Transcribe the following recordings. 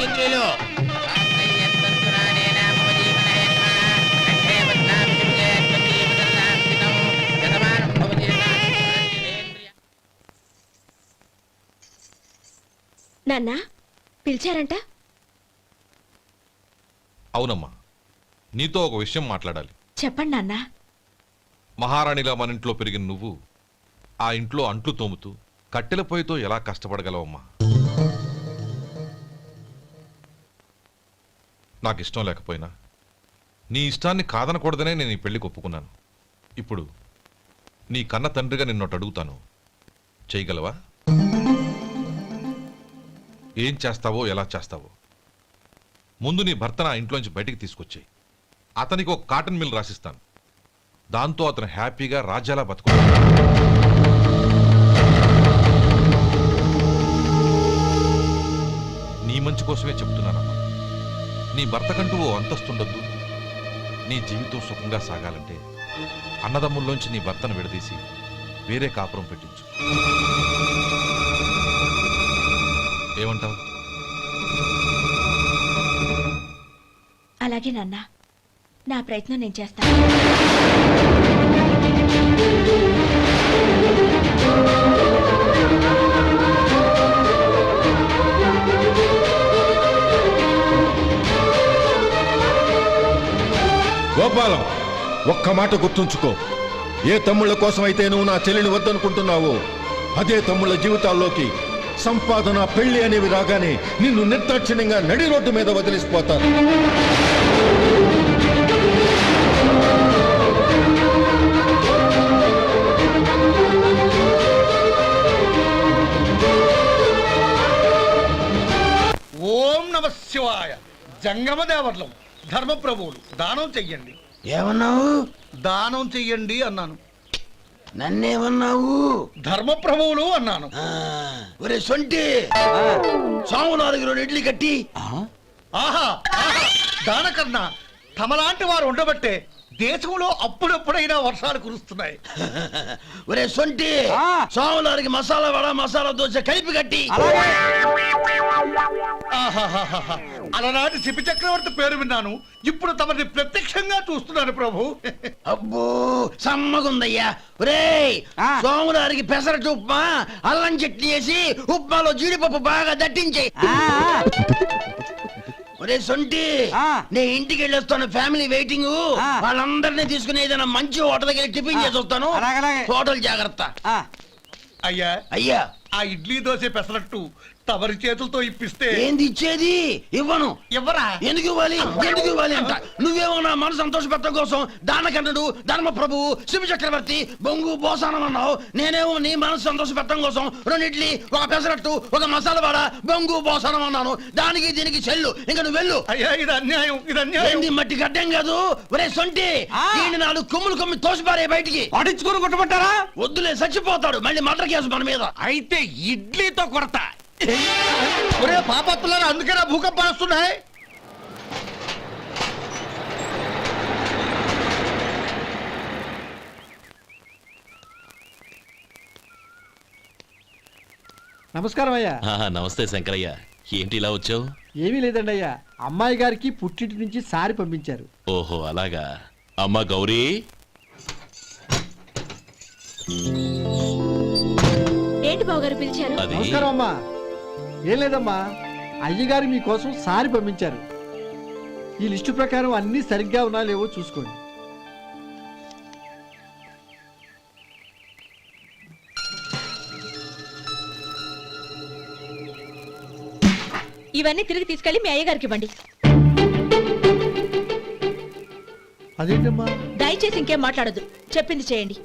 ఇంద్రియులు. నాన్న పిలిచారంట? అవునమ్మా, నీతో ఒక విషయం మాట్లాడాలి. చెప్పండి నాన్న. మహారాణిలా మన ఇంట్లో పెరిగిన నువ్వు ఆ ఇంట్లో అంట్లు తోముతూ కట్టెల పొయ్యితో ఎలా కష్టపడగలవమ్మా? నాకు ఇష్టం లేకపోయినా నీ ఇష్టాన్ని కాదనకూడదనే నేను ఈ పెళ్లికి ఒప్పుకున్నాను. ఇప్పుడు నీ కన్న తండ్రిగా నిన్నొట్టు అడుగుతాను, చేయగలవా? ఏం చేస్తావో ఎలా చేస్తావో ముందు నీ భర్తను ఆ ఇంట్లోంచి బయటికి తీసుకొచ్చాయి. అతనికి ఒక కాటన్ మిల్ రాసిస్తాను. దాంతో అతను హ్యాపీగా రాజ్యాలా బతుకుతాడు. నీ మంచి కోసమే చెప్తున్నానమ్మా. నీ భర్తకంటూ ఓ అంతస్తుండద్దు. నీ జీవితం సుఖంగా సాగాలంటే అన్నదమ్ముల్లోంచి నీ భర్తను విడదీసి వేరే కాపురం పెట్టించు. ఏమంటావు? అలాగే నాన్న, నా ప్రయత్నం నేను చేస్తాను. గోపాలం, ఒక్క మాట గుర్తుంచుకో. ఏ తమ్ముళ్ళ కోసం అయితే నువ్వు నా చెల్లిని వద్దనుకుంటున్నావో అదే తమ్ముళ్ళ జీవితాల్లోకి సంపాదన, పెళ్లి అనేవి రాగానే నిన్ను నిర్దాక్షిణ్యంగా నడి రోడ్డు మీద వదిలిసిపోతారు. ఓం నమ శివాయ. జంగమ దేవర్లం, ధర్మప్రభువులు, దానం చెయ్యండి. ఏమన్నావు? దానం చెయ్యండి అన్నాను. నన్నేమన్నావు? ధర్మప్రభువులు అన్నాను. ఒరే సొంటి, సాము 4 ఇడ్లీ కట్టి. ఆహా, దానకన్నా తమలాంటి వారు ఉండబట్టే దేశంలో అప్పుడప్పుడైనా వర్షాలు కురుస్తున్నాయి. ఒరే సొంటి, సాములారికి మసాలా వడ, మసాలా దోశ కలిపి కట్టి. అలనాటి శిపి చక్రవర్తి పేరు విన్నాను, ఇప్పుడు తమని ప్రత్యక్షంగా చూస్తున్నాను ప్రభు. అబ్బో సమ్మగుందయ్యా. ఒరే సోములారికి పెసరట్టు ఉప్మా, అల్లం చట్నీ వేసి ఉప్మాలో జీడిపప్పు బాగా దట్టించే. ఒరే సొంటి, నేను ఇంటికి వెళ్ళొస్తాను, ఫ్యామిలీ వెయిటింగ్. వాళ్ళందరినీ తీసుకుని ఏదైనా మంచి హోటల్ దగ్గర టిఫిన్ చేసి వస్తాను. హోటల్ జాగ్రత్త. అయ్యా అయ్యా, ఆ ఇడ్లీ దోశ పెసరట్టు తమరి చేతులతో ఇప్పిస్తే. ఏంది ఇచ్చేది? ఇవ్వను. ఎవరా? ఎందుకు ఇవ్వాలి? ఎందుకు ఇవ్వాలి అంట? నువ్వేమో నా మనసు సంతోషపెట్టడం కోసం దానకన్నుడు, ధర్మ ప్రభువు, శివ చక్రవర్తి, బొంగు బోసానం అన్నావు. నేనేమో నీ మనసు సంతోషపెట్టడం కోసం 2 ఇడ్లీ, ఒక పెసరట్టు, ఒక మసాలా వాడ, బొంగు బోసానం అన్నాను. దానికి దీనికి చెల్లు. ఇంకా నువ్వు వెళ్ళు. అయ్యా ఇది అన్యాయం, ఇది అన్యాయం. ఏంది మట్టి గడ్డం కాదు. ఒరే సొంటి, దీన్ని 4 కొమ్ములు కొమ్మి తోసిపారే బయటికి. పడించుకుని కొట్టమంటారా? వద్దులే, చచ్చిపోతాడు. మళ్ళీ మర్డర్ కేసు మన మీద. అయితే ఇడ్లీతో కొడతా. ఒరే పాపత్తులారా, అందుకేనా భూకంపాలు వస్తున్నాయి? నమస్కారం అయ్యా. నమస్తే శంకరయ్య, ఏంటి ఇలా వచ్చావు? ఏమీ లేదండి అయ్యా, అమ్మాయి గారికి పుట్టింటి నుంచి సారి పంపించారు. ఓహో అలాగా. అమ్మా గౌరీ. ఏంటి బావగారు పిలిచారు? నమస్కారం అమ్మా. ఏం లేదమ్మా, అయ్యగారు మీకోసం సారి పంపించారు. ఈ లిస్టు ప్రకారం అన్ని సరిగ్గా ఉన్నా లేవో చూసుకోండి. ఇవన్నీ తిరిగి తీసుకెళ్లి మీ అయ్యగారికి ఇవ్వండి. అదేంటమ్మా? దయచేసి ఇంకేం మాట్లాడొద్దు, చెప్పింది చేయండి.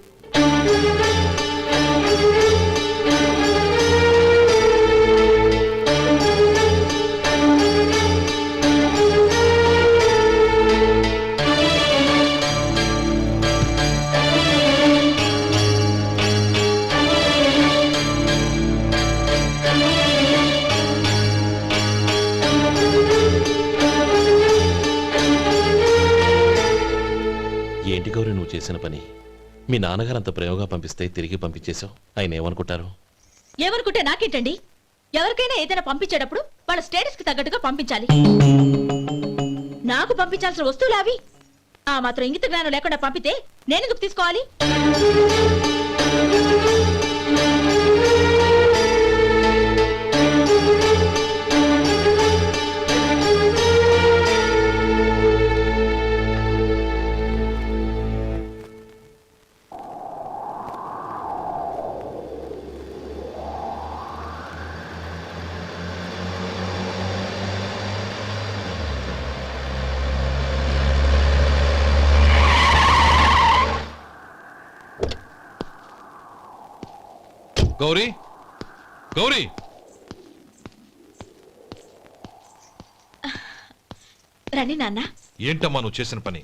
ఏంటి గౌరీ నువ్వు చేసిన పని? మీ నాన్నగారు అంత ప్రేమగా పంపిస్తే తిరిగి పంపించేశావు. ఆయన ఏమనుకుంటారు? ఏమనుకుంటే నాకేంటండి? ఎవరికైనా ఏదైనా పంపించేటప్పుడు వాళ్ళ స్టేటస్ కి తగ్గట్టుగా పంపించాలి. నాకు పంపించాల్సిన వస్తువులు అవి. ఆ మాత్రం ఇంగిత జ్ఞానం లేకుండా పంపితే నేనెందుకు తీసుకోవాలి? గౌరీ గౌరీ రండి నాన్న. ఏంటమ్మా నువ్వు చేసిన పని?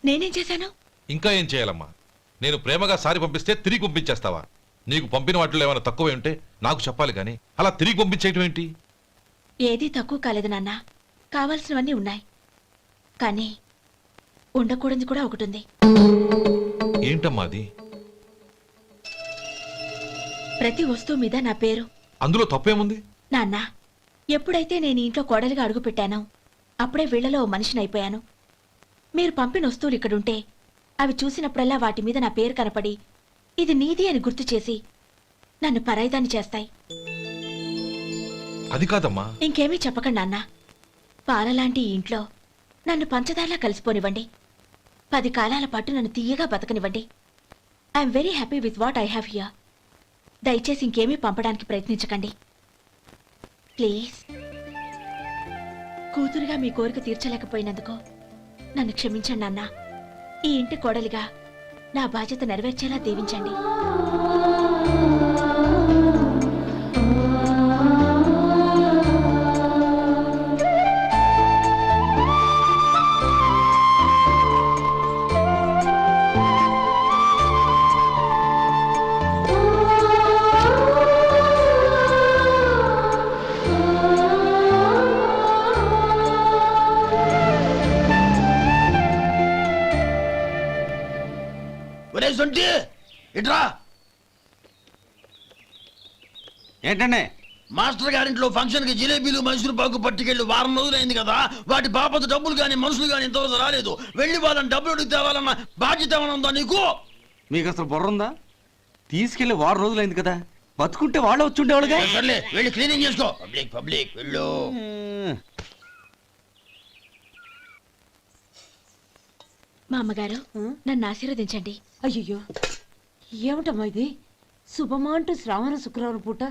నేనేం చేశాను? ఇంకా ఏం చేయాలమ్మా? నేను ప్రేమగా సారి పంపిస్తే తిరిగి పంపించేస్తావా? నీకు పంపిన వాటిలో ఏమైనా తక్కువ ఉంటే నాకు చెప్పాలి కానీ అలా తిరిగి పంపించేయటం ఏంటి? ఏదీ తక్కువ కాలేదు నాన్న. కావాల్సినవన్నీ ఉన్నాయి. కానీ ఉండకూడదు కూడా ఒకటి ఉంది. ఏంటమ్మా అది? ప్రతి వస్తువు మీద నా పేరు. అందులో తప్పేముంది? నాన్న, ఎప్పుడైతే నేను ఇంట్లో కోడలిగా అడుగు పెట్టానో అప్పుడే వీళ్లలో ఓ మనిషిని అయిపోయాను. మీరు పంపిన వస్తువులు ఇక్కడుంటే అవి చూసినప్పుడల్లా వాటి మీద నా పేరు కనపడి ఇది నీది అని గుర్తు చేసి నన్ను పరాయిదాన్ని చేస్తాయి. అది కాదమ్మా. ఇంకేమీ చెప్పకండి నాన్న. పాలలాంటి ఈ ఇంట్లో నన్ను పంచదారలా కలిసిపోనివ్వండి. 10 కాలాల పాటు నన్ను తీయగా బతకనివ్వండి. I'm very happy with what I have here. దయచేసి ఇంకేమీ పంపడానికి ప్రయత్నించకండి ప్లీజ్. కూతురుగా మీ కోరిక తీర్చలేకపోయినందుకు నన్ను క్షమించండి నాన్న. ఈ ఇంటి కోడలిగా నా బాధ్యత నెరవేర్చేలా దీవించండి. ఒరే సొంటి ఇట్రా. ఏంటండి? మాస్టర్ గారింట్లో ఫంక్షన్ కి జిలేబీలు మైసూరు పాకు పట్టుకెళ్ళి వారం రోజులైంది కదా. వాటి బాపత డబ్బులు కానీ మనుషులు కానీ ఇంతవరకు రాలేదు. వెళ్ళి వాళ్ళని డబ్బులు అడిగి తేవాలన్న బాధ్యత ఏమైనా ఉందా నీకు? మీకు అసలు బుర్ర ఉందా? తీసుకెళ్లి 6 రోజులైంది కదా, బతుకుంటే వాళ్ళు వచ్చి ఉండేవాళ్ళుగా. సర్లే వెళ్ళి క్లీనింగ్ చేసుకో. పబ్లిక్ పబ్లిక్ వెళ్ళు. మా అమ్మగారు నన్ను ఆశీర్వదించండి. అయ్యో ఏమిటమ్మా ఇది? శుభమా అంటూ శ్రావణ శుక్రవారం పూట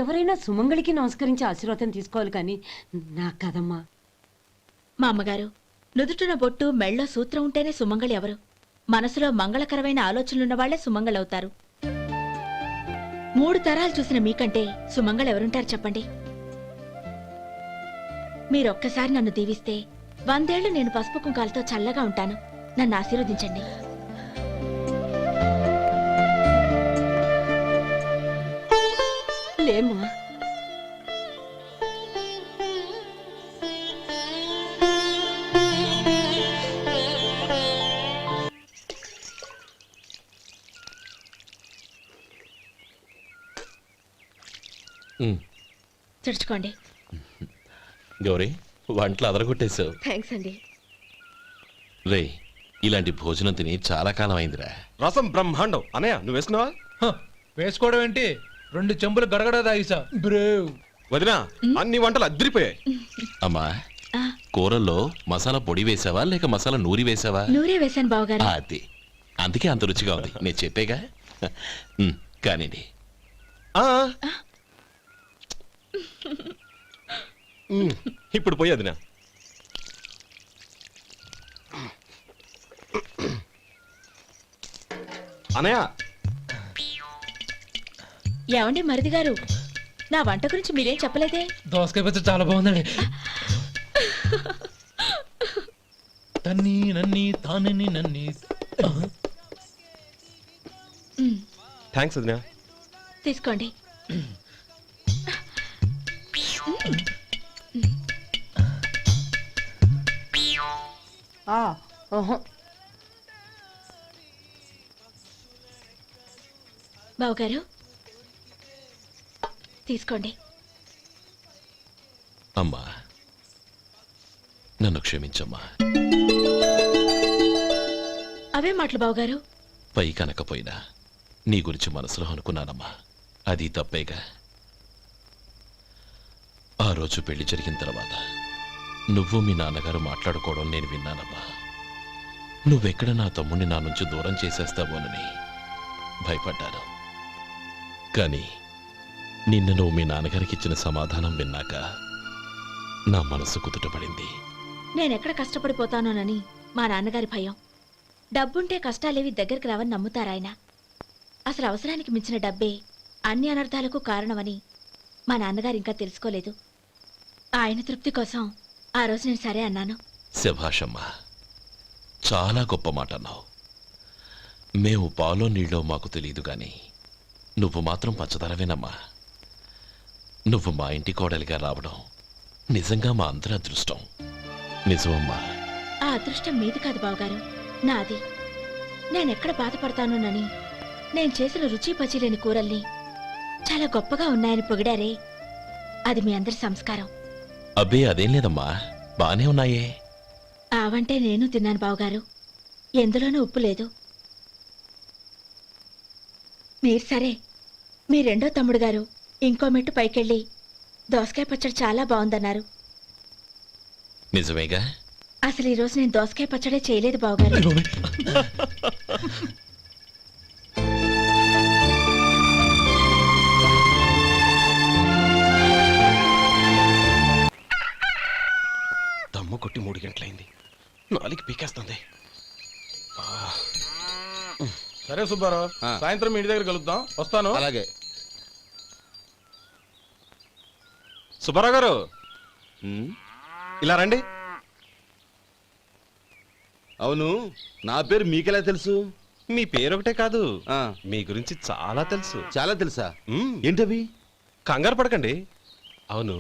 ఎవరైనా సుమంగళికి నమస్కరించి ఆశీర్వాదం తీసుకోవాలి కానీ నాకు కదమ్మా. మా అమ్మగారు నుదుటిన బొట్టు మెళ్ళో సూత్రం ఉంటేనే సుమంగళి ఎవరు? మనసులో మంగళకరమైన ఆలోచనలున్న వాళ్లే సుమంగళవుతారు. 3 తరాలు చూసిన మీకంటే సుమంగళ ఎవరుంటారు చెప్పండి? మీరొక్కసారి నన్ను దీవిస్తే 100 ఏళ్లు నేను పసుపు కుంకాలతో చల్లగా ఉంటాను. నన్ను ఆశీర్వదించండి. లేమ్మా. చుడుచుకోండి. గౌరీ, వంటలు అదరగొట్టేశావు. థ్యాంక్స్ అండి. రే, ఇలాంటి భోజనం తిని చాలా కాలం అయిందిరా. రసం బ్రహ్మాండం. అనయ్య నువ్వు వేసుకున్నావా? వేసుకోవడం ఏంటి, 2 చెంబులు గడగడ తాగిసా. బ్రేవ్ వదినా, అన్ని వంటలు అద్దరిపోయాయి. అమ్మా, ఆ, కూరల్లో మసాలా పొడి వేసావా లేక మసాలా నూరి వేసావా? నూరే వేశాను బావగారు. అది అందుకే అంత రుచిగా ఉంది. నేను చెప్పేగా. కానివ్వండి. ఆ. ఇప్పుడు పోయి వదినా. అనయ్య, ఏమండి మరిది గారు, నా వంట గురించి మీరేం చెప్పలేదే? దోసకాయ పచ్చడి చాలా బాగుందండి. తన్ని నన్ని తానని నన్ని. థ్యాంక్స్ వదినా. తీసుకోండి. బావగారు తీసుకోండి. అమ్మా, నన్ను క్షమించమ్మా. అవే మాటలు బావగారు. పై కనకపోయినా నీ గురించి మనసులో అనుకున్నానమ్మా. అది తప్పేగా. ఆ రోజు పెళ్లి జరిగిన తర్వాత నువ్వు మీ నాన్నగారు మాట్లాడుకోవడం నేను విన్నానమ్మా. నువ్వెక్కడ నా తమ్ముడిని నా నుంచి దూరం చేసేస్తావోనని భయపడ్డాను. కానీ నిన్న నువ్వు మీ నాన్నగారికి ఇచ్చిన సమాధానం విన్నాక నా మనసు కుదుటపడింది. నేనెక్కడ కష్టపడిపోతానోనని మా నాన్నగారి భయం. డబ్బుంటే కష్టాలేవి దగ్గరికి రావని నమ్ముతారాయన. అసలు అవసరానికి మించిన డబ్బే అన్ని అనర్థాలకు కారణమని మా నాన్నగారు ఇంకా తెలుసుకోలేదు. ఆయన తృప్తి కోసం ఆ రోజు నేను సరే అన్నాను. శభాషమ్మా, చాలా గొప్ప మాట అన్నావు. మేము పాలో నీళ్ళో మాకు తెలియదు గాని నువ్వు మాత్రం పచ్చదనవేనమ్మా. నువ్వు మా ఇంటి కోడలిగా రావడం నిజంగా మా అందరి అదృష్టం. నిజమమ్మా. ఆ అదృష్టం మీది కాదు బావగారు, నాది. నేనెక్కడ బాధపడతానోనని నేను చేసిన రుచి పచిలేని కూరల్ని చాలా గొప్పగా ఉన్నాయని పొగిడారే, అది మీ అందరి సంస్కారం. అబ్బే అదేం లేదమ్మా, బానే ఉన్నాయే. ఆవంటే నేను తిన్నాను బావగారు, ఎందులోనూ ఉప్పు లేదు. మీరు సరే, మీ రెండో తమ్ముడు గారు ఇంకో మెట్టు పైకెళ్ళి దోసకాయ పచ్చడి చాలా బాగుందన్నారు. నిజమేగా? అసలు ఈరోజు నేను దోసకాయ పచ్చడే చేయలేదు బావగారు. దమ్ము కొట్టి 3 గంటలైంది. 4కి పీకేస్తుంది. సరే సుబ్బారావు, సాయంత్రం మీ ఇంటి దగ్గర కలుద్దాం. వస్తాను. అలాగే. సుబ్బారావు గారు, ఇలా రండి. అవును, నా పేరు మీకెలా తెలుసు? మీ పేరు ఒకటే కాదు, మీ గురించి చాలా తెలుసు. చాలా తెలుసా? ఏంటవి? కంగారు పడకండి. అవును,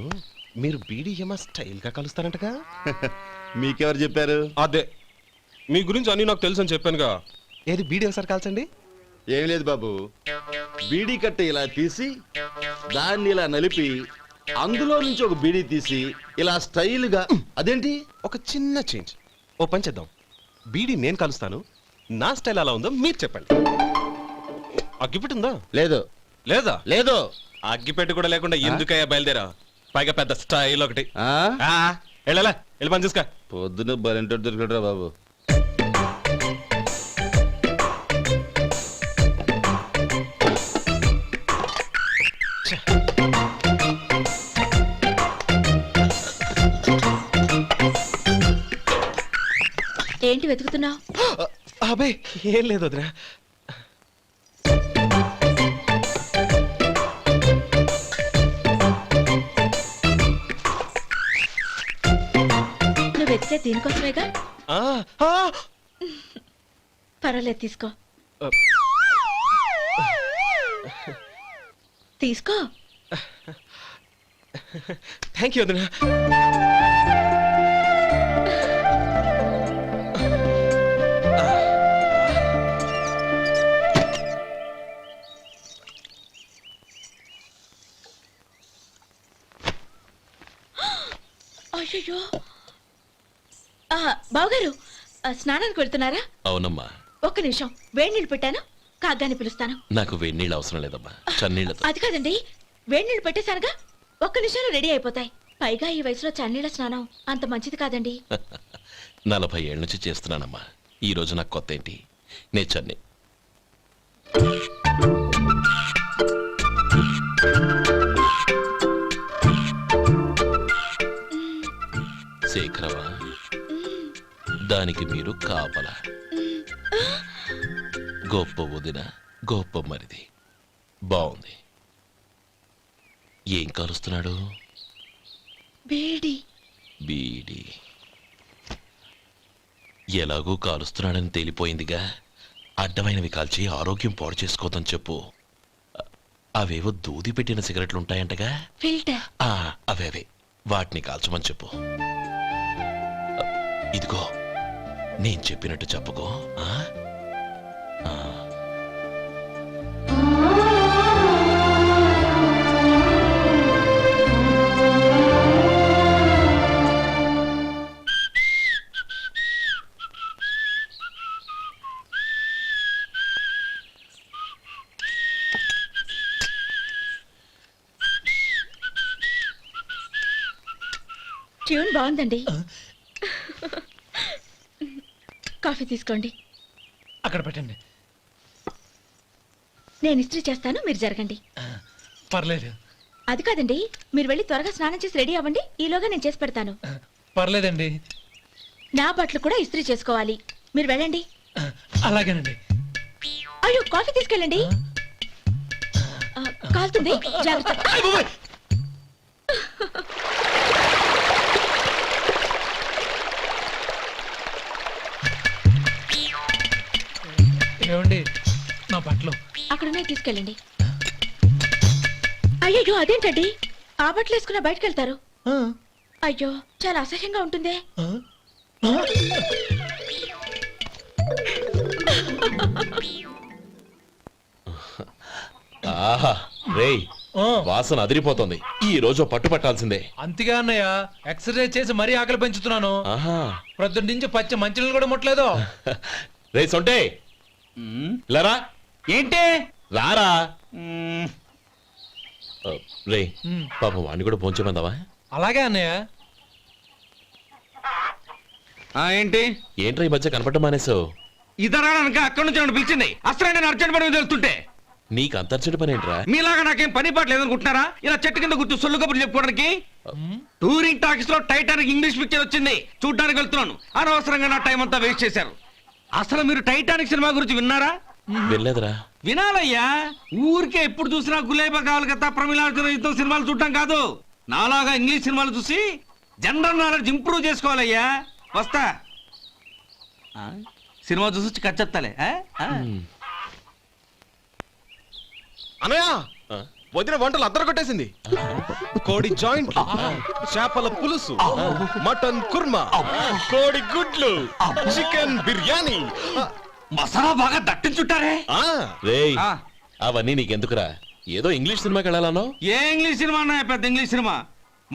మీరు బీడీఎం స్టైల్గా కలుస్తారంటగా? మీకెవరు చెప్పారు? అదే, మీ గురించి అన్ని నాకు తెలుసు అని చెప్పానుగా. ఏది బీడీ ఒకసారి కాల్చండి. ఏం లేదు బాబు, బీడీ కట్ట ఇలా తీసి దాన్ని ఇలా నలిపి అందులో నుంచి ఒక బీడీ తీసి ఇలా స్టైల్గా. అదేంటి? ఒక చిన్న చేంజ్. ఓ పని చేద్దాం, బీడీ నేను కలుస్తాను, నా స్టైల్ అలా ఉందో మీరు చెప్పండి. అగ్గిపెట్టి ఉందా? లేదు. లేదా? లేదు. అగ్గిపెట్టి కూడా లేకుండా ఎందుకయ్యా బయలుదేరా? పైగా పెద్ద స్టైల్ ఒకటి. వెళ్ళాలా, వెళ్ళి పని చూసుకో. పొద్దున బలంటో దొరికడరా బాబు. ఏంటి వెతుకుతున్నావు? అబే ఏం లేదు వదినా. నువ్వు వెతికే దీనికోసమేగా. పర్వాలేదు, తీసుకో. తీసుకో. థ్యాంక్ యూ వదినా. అయ్యో, బావగారు స్నానానికి వెళ్తున్నారా? అవునమ్మా. ఒక్క నిమిషం, వేడి నీళ్ళు పెట్టాను, కాగ్గాని పిలుస్తాను. నాకు వేడి నీళ్ళు అవసరం లేదమ్మా, చన్నీళ్ళతో. అది కాదండి, వేడి నీళ్ళు పెట్టేశానుగా, ఒక్క నిమిషంలో రెడీ అయిపోతాయి. పైగా ఈ వయసులో చన్నీళ్ళ స్నానం అంత మంచిది కాదండి. 40 ఏళ్ళ నుంచి చేస్తున్నానమ్మా. ఈ రోజు నాకు కొత్త ఏంటి? నే చన్ని. శేఖరవా, దానికి మీరు కాపలా. గొప్ప వదిన, గొప్ప మరిది. బాగుంది. ఏం కాలుస్తున్నాడు? బీడి. బీడి ఎలాగూ కాలుస్తున్నాడని తేలిపోయిందిగా. అడ్డమైనవి కాల్చి ఆరోగ్యం పాడు చేసుకోదని చెప్పు. అవేవో దూది పెట్టిన సిగరెట్లు ఉంటాయంటగా, ఫిల్టర్. అవే వాటిని కాల్చమని చెప్పు. ఇదిగో, నేను చెప్పినట్టు చెప్పుకో. ట్యూన్ బాగుందండి. కాఫీ తీసుకోండి. అక్కడ పెట్టండి. నేను ఇస్త్రీ చేస్తాను, మీరు జరగండి. పర్లేదు. అది కాదండి, మీరు వెళ్ళి త్వరగా స్నానం చేసి రెడీ అవ్వండి. ఈలోగా నేను చేసి పెడతాను. పర్లేదండి. నా బట్టలు కూడా ఇస్త్రీ చేసుకోవాలి. మీరు వెళ్ళండి. అలాగేనండి. అయ్యో, కాఫీ తీసుకెళ్ళండి. కాలుతుంది, జాగ్రత్త. ఏమండి, నా బట్టలు అక్కడున్నాయి, తీసుకెళ్ళండి. అయ్యో, అదేంటండి, ఆ బట్టలు వేసుకున్న బయటకు వెళ్తారు? అయ్యో, చాలా అసహ్యంగా ఉంటుందే. ఆహా రేయ్, వాసన అదిరిపోతుంది. ఈ రోజు పట్టు పట్టాల్సిందే. అంతగా అన్నయ్య, ఎక్సర్సైజ్ చేసి మరీ ఆకలి పెంచుతున్నాను. ఆహా ప్రొద్దున నుంచి పచ్చ మంచినీళ్ళు కూడా ముట్టలేదు. రే సొంటే, లరా ఏంటి? రారా. రే పాపం వాడిని కూడా పోంచమందావా? అలాగే అన్నయ్య. ఏంటి? ఏంట్రా ఈ మధ్య కనపడటం మానేసావు? ఇతరా అక్కడి నుంచి నన్ను పిలిచింది. అసలు నేను అర్జెంట్ పని మీద వెళ్తుంటే నీకు అంతర్చడి పని ఏంట్రా? మీలాగా నాకేం పని పాట లేదనుకుంటున్నారా? ఇలా చెట్టు కింద కూర్చో సొల్లు కబుర్లు చెప్పుకోవడానికి. టూరింగ్ టాకీస్ లో టైటానిక్ ఇంగ్లీష్ పిక్చర్ వచ్చింది, చూడడానికి వెళ్తున్నాను. అనవసరంగా నా టైం అంతా వేస్ట్ చేశారు. అసలు మీరు టైటానిక్ సినిమా గురించి విన్నారా? వెళ్ళలేదురా. వినాలయ్యా. ఊరికే ఎప్పుడు చూసినా గులేబా కావాలి కదా, ప్రమిళార్జున యుద్ధం సినిమాలు చూడటం కాదు. నాలాగా ఇంగ్లీష్ సినిమాలు చూసి జనరల్ నాలెడ్జ్ ఇంప్రూవ్ చేసుకోవాలయ్యా. వస్తా. సినిమా చూసి కచ్చెత్తాలే. అనయ్య, వదిన వంటలు అద్దరు కొట్టేసింది. కోడి జాయింట్, చేపల పులుసు, మటన్ కుర్మా, కోడి గుడ్లు, చికెన్ బిర్యానీ, మసాలా బాగా దట్టించుంటారే. రేయ్ అవన్నీ నీకెందుకురా? ఏదో ఇంగ్లీష్ సినిమాకి వెళ్ళాలనో? ఏ ఇంగ్లీష్ సినిమా అన్నా? పెద్ద ఇంగ్లీష్ సినిమా.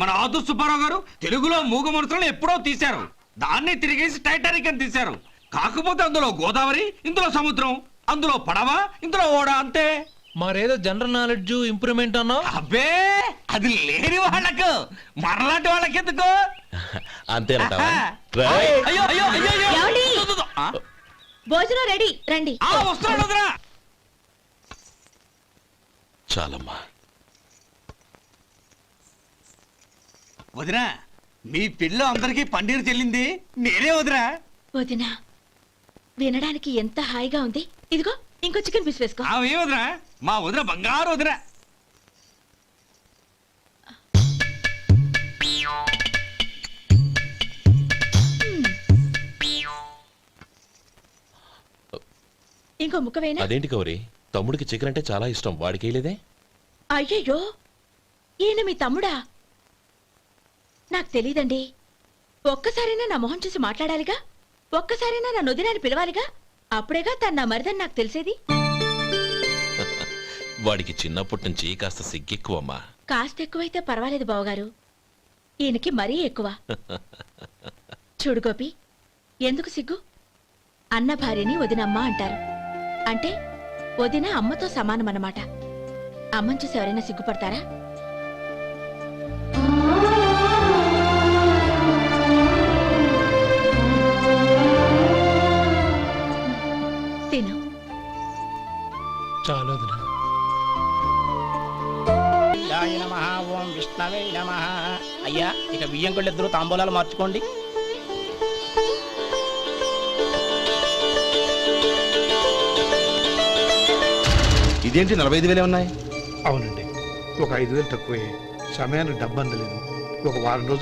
మన ఆదు సుబ్బారావు గారు తెలుగులో మూగ మనుషులను ఎప్పుడో తీశారు. దాన్ని తిరిగేసి టైటానిక్ అని తీశారు. కాకపోతే అందులో గోదావరి, ఇందులో సముద్రం, అందులో పడవ, ఇందులో ఓడ, అంతే. మరేదో జనరల్ నాలెడ్జ్ ఇంప్రూవ్మెంట్ అన్నావు. అబ్బే, అది లేని వాళ్ళకు, మనలాంటి వాళ్ళకి ఎందుకు? అంతేనంటావా? అయ్యో అయ్యో అయ్యో అయ్యో. ఏమండి? ఆ? భోజనం రెడీ, రండి. వస్తున్నాడు వదరా. చాలమ్మా. వదినా, మీ పిల్ల అందరికీ పన్నీరు చెల్లింది నేనే వదినా. వదినా, వినడానికి ఎంత హాయిగా ఉంది. ఇదిగో ఇంకో చికెన్ పీస్ వేసుకో. ఏ వదినా, మా వదిన బంగారు వదినా. ఇంకో ముక్క వేయనా? అదేంటి కౌరి, తమ్ముడికి చికెన్ అంటే చాలా ఇష్టం, వాడికి వేయలేదే? అయ్యయ్యో, ఈయన మీ తమ్ముడా? నాకు తెలీదండి. ఒక్కసారైనా నా మొహం చూసి మాట్లాడాలిగా, ఒక్కసారైనా నా నొదినాన్ని పిలవాలిగా, అప్పుడేగా తన నా మరిదని నాకు తెలిసేది. వాడికి చిన్నప్పటి నుంచి కాస్త సిగ్గెక్కువమ్మా. కాస్త ఎక్కువైతే పర్వాలేదు బావగారు, ఈయనకి మరీ ఎక్కువ. చూడు గోపి, ఎందుకు సిగ్గు? అన్న భార్యని వదినమ్మ అంటారు. అంటే వదిన అమ్మతో సమానమన్నమాట. అమ్మని చూసి ఎవరైనా సిగ్గుపడతారా? తిను. చాలు వదినా. ఓం విష్ణవే నమః. అయ్యా, ఇక బియ్యం కొళ్ళు ఇద్దరు తాంబూలాలు మార్చుకోండి. ఇదేంటి 45,000 ఉన్నాయి? అవునండి, ఒక 5,000 తక్కువే. సమయానికి డబ్బు అందలేదు. ఒక వారం రోజులు